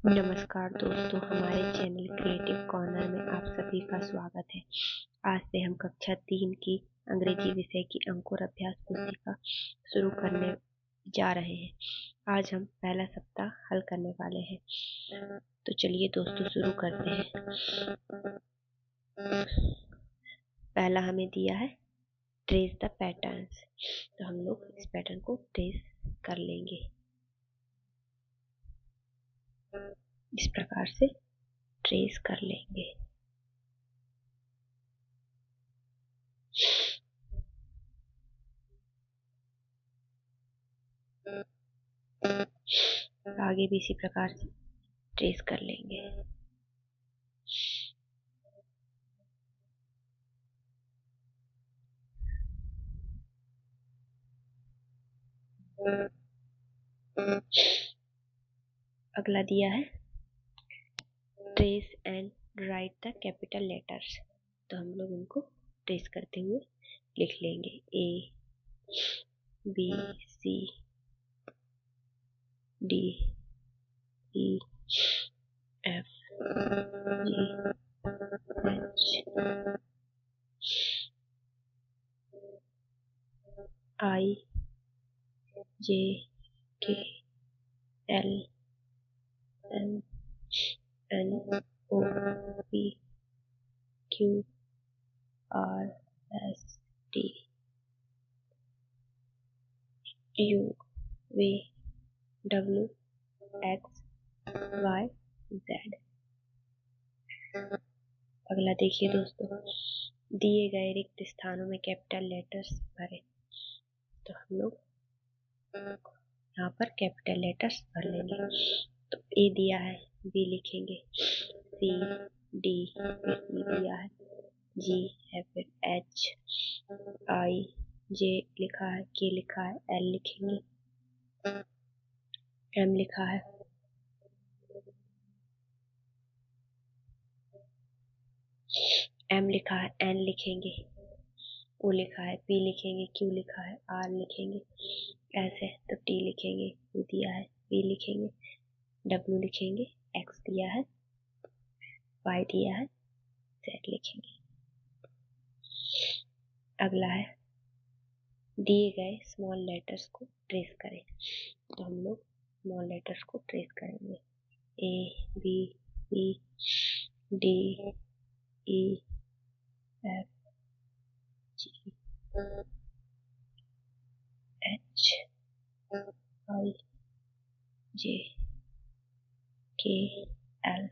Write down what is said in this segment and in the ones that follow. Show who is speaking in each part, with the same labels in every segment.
Speaker 1: नमस्कार दोस्तों, हमारे चैनल क्रिएटिव कॉर्नर में आप सभी का स्वागत है। आज से हम कक्षा 3 की अंग्रेजी विषय की अंकुर अभ्यास पुस्तिका शुरू करने जा रहे हैं। आज हम पहला सप्ताह हल करने वाले हैं। तो चलिए दोस्तों शुरू करते हैं। पहला हमें दिया है ट्रेस द पैटर्न्स, तो हम लोग इस पैटर्न को ट्रेस कर लेंगे इस प्रकार से ट्रेस कर लेंगे। आगे भी इसी प्रकार से ट्रेस कर लेंगे। अगला दिया है trace and write the capital letters, तो हम लोग इनको ट्रेस करते हुए लिख लेंगे। A B C D E F G H I J K L M N O P Q R S T U V W X Y Z. अगला देखिए दोस्तों, दिए गए रिक्त स्थानों में कैपिटल लेटर्स भरें, तो हम लोग यहाँ पर कैपिटल लेटर्स भर लेंगे। तो ए दिया है, बी लिखेंगे, सी डी दिया है, जी है, फिर एच आई जे लिखा है, के लिखा है, एल लिखेंगे, एम लिखा है, एम लिखा है, एन लिखेंगे, ओ लिखा है, पी लिखेंगे, क्यू लिखा है, आर लिखेंगे, एस है तो टी लिखेंगे, यू दिया है, पी लिखेंगे, डब्ल्यू लिखेंगे, एक्स दिया है, वाई दिया है, जेड लिखेंगे। अगला है दिए गए स्मॉल लेटर्स को ट्रेस करें, तो हम लोग स्मॉल लेटर्स को ट्रेस करेंगे। A B C D E F G H I J K L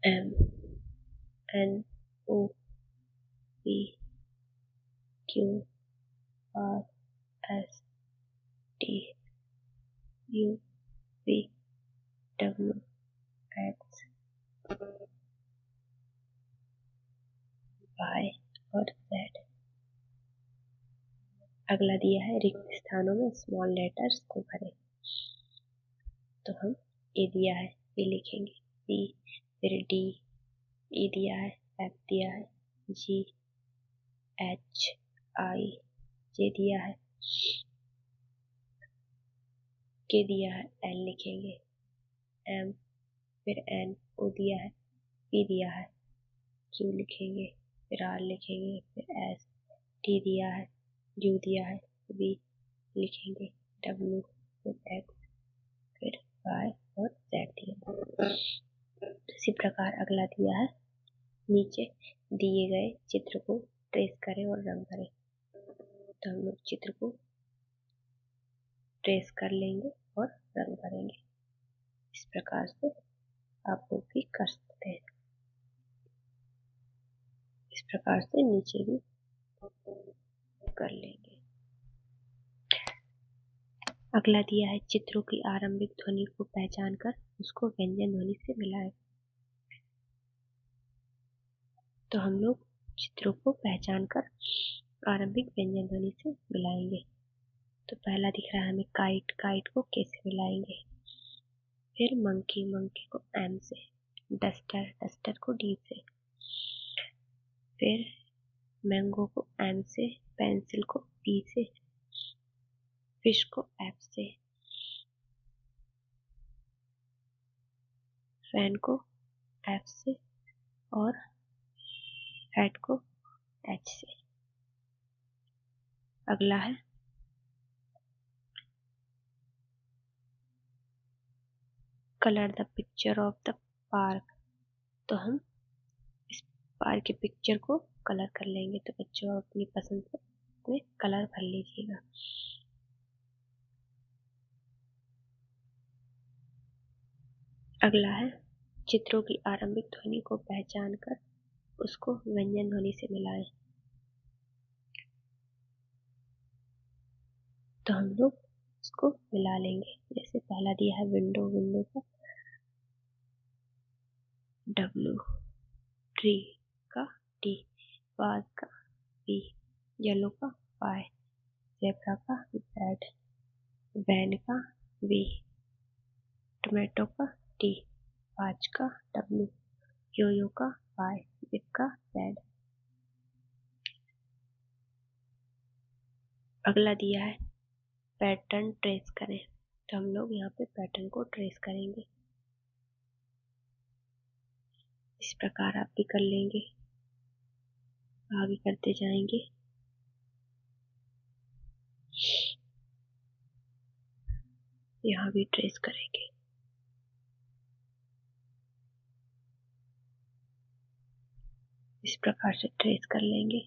Speaker 1: M N O P Q R S T U V W X Y और Z. अगला दिया है रिक्त स्थानों में स्मॉल लेटर्स को भरें, तो हम ए दिया है, ए लिखेंगे, सी फिर डी, ई दिया है, एफ दिया है, जी एच आई जे दिया है, के दिया है, एल लिखेंगे, एम फिर एन ओ दिया है, पी दिया है, क्यू लिखेंगे, फिर आर लिखेंगे, फिर एस टी दिया है, यू दिया है, वी लिखेंगे, डब्ल्यू फिर एक्स फिर वाई और जेड दिया है। इसी प्रकार अगला दिया है नीचे दिए गए चित्र को ट्रेस करें और रंग भरें, तो हम लोग चित्र को ट्रेस कर लेंगे और रंग भरेंगे। इस प्रकार से आप लोग भी कर सकते हैं। इस प्रकार से नीचे भी कर लेंगे। अगला दिया है चित्रों की आरंभिक ध्वनि को पहचान कर उसको व्यंजन ध्वनि से मिलाएं, तो हम लोग चित्रों को पहचान कर आरंभिक व्यंजन ध्वनि से मिलाएंगे। तो पहला दिख रहा है हमें काइट, काइट को कैसे मिलाएंगे, फिर मंकी, मंकी को एम से, डस्टर, डस्टर को डी से, फिर मैंगो को एम से, पेंसिल को पी से, फिश को एफ से, फैन को F से और हेड को H से। अगला है colour the picture of the park. तो हम इस पार्क की पिक्चर को कलर कर लेंगे। तो बच्चों अपनी पसंद से में कलर भर लीजिएगा। अगला है चित्रों की आरंभिक ध्वनि को पहचान कर उसको व्यंजन ध्वनि से मिलाएं। तो हम लोग इसको मिला लेंगे। जैसे पहला दिया है विंडो, विंडो का W, ट्री का T, वाज का V, येलो का Y, ज़ेब्रा का Z, वैन का V, टोमेटो का T, वाच का W, योयो का Y, जिप का Z। अगला दिया है पैटर्न ट्रेस करें। तो हम लोग यहाँ पे पैटर्न को ट्रेस करेंगे। इस प्रकार आप भी कर लेंगे, आगे करते जाएंगे। यहाँ भी ट्रेस करेंगे। इस प्रकार से ट्रेस कर लेंगे।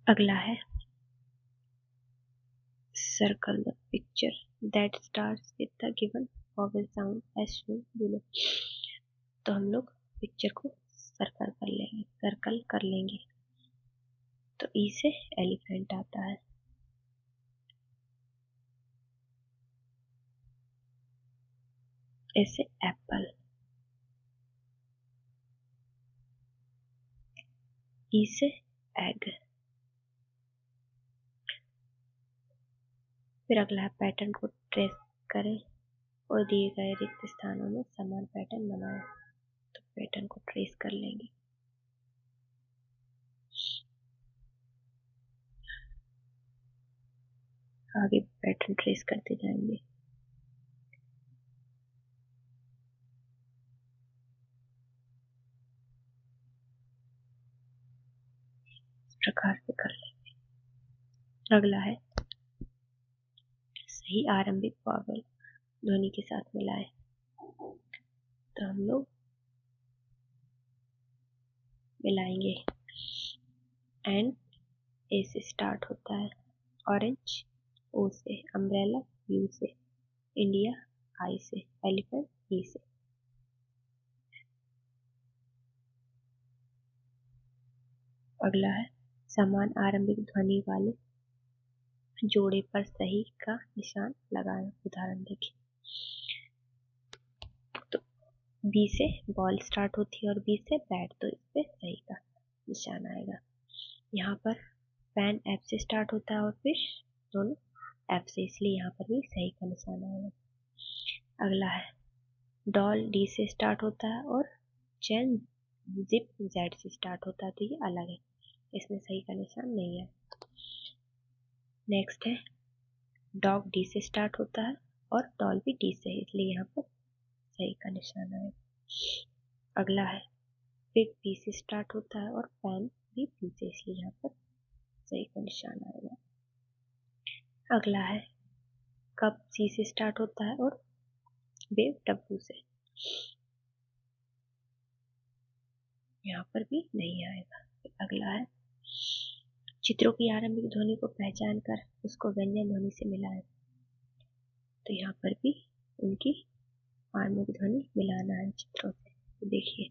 Speaker 1: अगला है circle the picture that starts with the given vowel sound as shown below. तो हम लोग पिक्चर को सर्कल कर लेंगे। तो ई से एलिफेंट आता है, ए से एप्पल, ई से एग। फिर अगला है पैटर्न को ट्रेस करें और दिए गए रिक्त स्थानों में समान पैटर्न बनाएं। तो पैटर्न को ट्रेस कर लेंगे। आगे पैटर्न ट्रेस करते जाएंगे। इस प्रकार से कर लेंगे। अगला है सही आरंभिक वॉवेल ध्वनि के साथ मिलाएं। तो हम लोग मिलाएंगे। एन ए से स्टार्ट होता है, ऑरेंज ओ से, अम्ब्रेला यू से, इंडिया आई से, एलिफेंट ई से। अगला है समान आरंभिक ध्वनि वाले जोड़े पर सही का निशान लगाएं। उदाहरण देखिए। तो बी से बॉल स्टार्ट होती है और बी से बैट, तो इस पे सही का निशान आएगा। यहाँ पर पेन एफ से स्टार्ट होता है और फिर दोनों एफ से, इसलिए यहाँ पर भी सही का निशान आएगा। अगला है डॉल डी से स्टार्ट होता है और चैन जिप जेड से स्टार्ट होता है, तो ये अलग है, इसमें सही का निशान नहीं है। नेक्स्ट है डॉग डी से स्टार्ट होता है और डॉल भी डी से है, इसलिए यहाँ पर सही का निशान आएगा। अगला है पिग पी से स्टार्ट होता है और पैन भी पी से, इसलिए यहाँ पर सही का निशान आएगा। अगला है कप सी से स्टार्ट होता है और वेव डब्ल्यू से, यहाँ पर भी नहीं आएगा। अगला है चित्रों की आरंभिक ध्वनि को पहचान कर उसको व्यंजन ध्वनि से मिलाएं। तो यहाँ पर भी उनकी आरंभिक ध्वनि मिलाना है चित्रों से। तो देखिए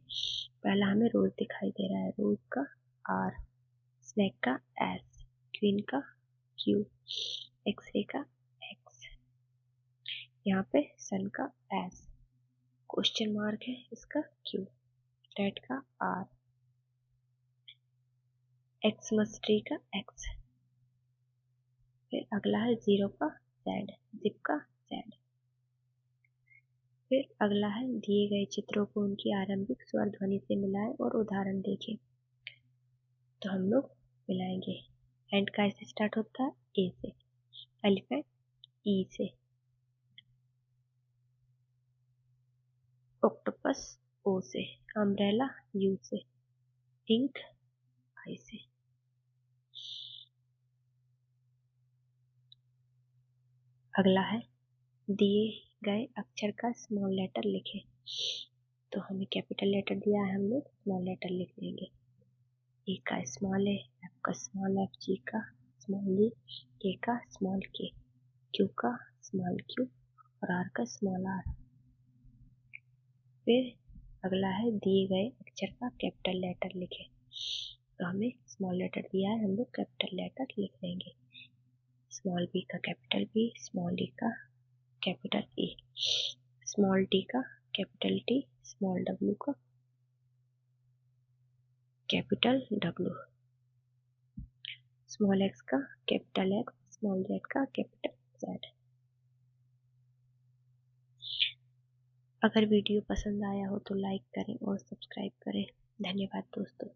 Speaker 1: पहला हमें रोज दिखाई दे रहा है, रोज का आर, स्नैक का एस, क्वीन का क्यू, एक्सरे का एक्स, यहाँ पे सन का एस, क्वेश्चन मार्क है इसका क्यू, रेड का आर, एक्समस ट्री का एक्स। फिर अगला है जीरो का जेड, जिप का जेड। फिर अगला है दिए गए चित्रों को उनकी आरंभिक स्वर ध्वनि से मिलाएं और उदाहरण देखें। तो हम लोग मिलाएंगे। एंड का ऐसे स्टार्ट होता है ए से, एलिफेंट ई से, ऑक्टोपस ओ से, अम्ब्रेला यू से, इंक आई से। अगला है दिए गए अक्षर का स्मॉल लेटर लिखें। तो हमें कैपिटल लेटर दिया है, हम लोग स्मॉल लेटर लिख देंगे। ए का स्मॉल ए, एफ का स्मॉल एफ, जी का स्मॉल जी, के का स्मॉल के, क्यू का स्मॉल क्यू और आर का स्मॉल आर। फिर अगला है दिए गए अक्षर का कैपिटल लेटर लिखें। तो हमें स्मॉल लेटर दिया है, हम लोग कैपिटल लेटर लिख देंगे। स्मॉल बी का कैपिटल बी, स्मॉल ई का कैपिटल ई, स्मॉल टी का कैपिटल टी, स्मॉल डब्ल्यू का कैपिटल डब्ल्यू, स्मॉल एक्स का कैपिटल एक्स, स्मॉल जेड का कैपिटल जेड। अगर वीडियो पसंद आया हो तो लाइक करें और सब्सक्राइब करें। धन्यवाद दोस्तों।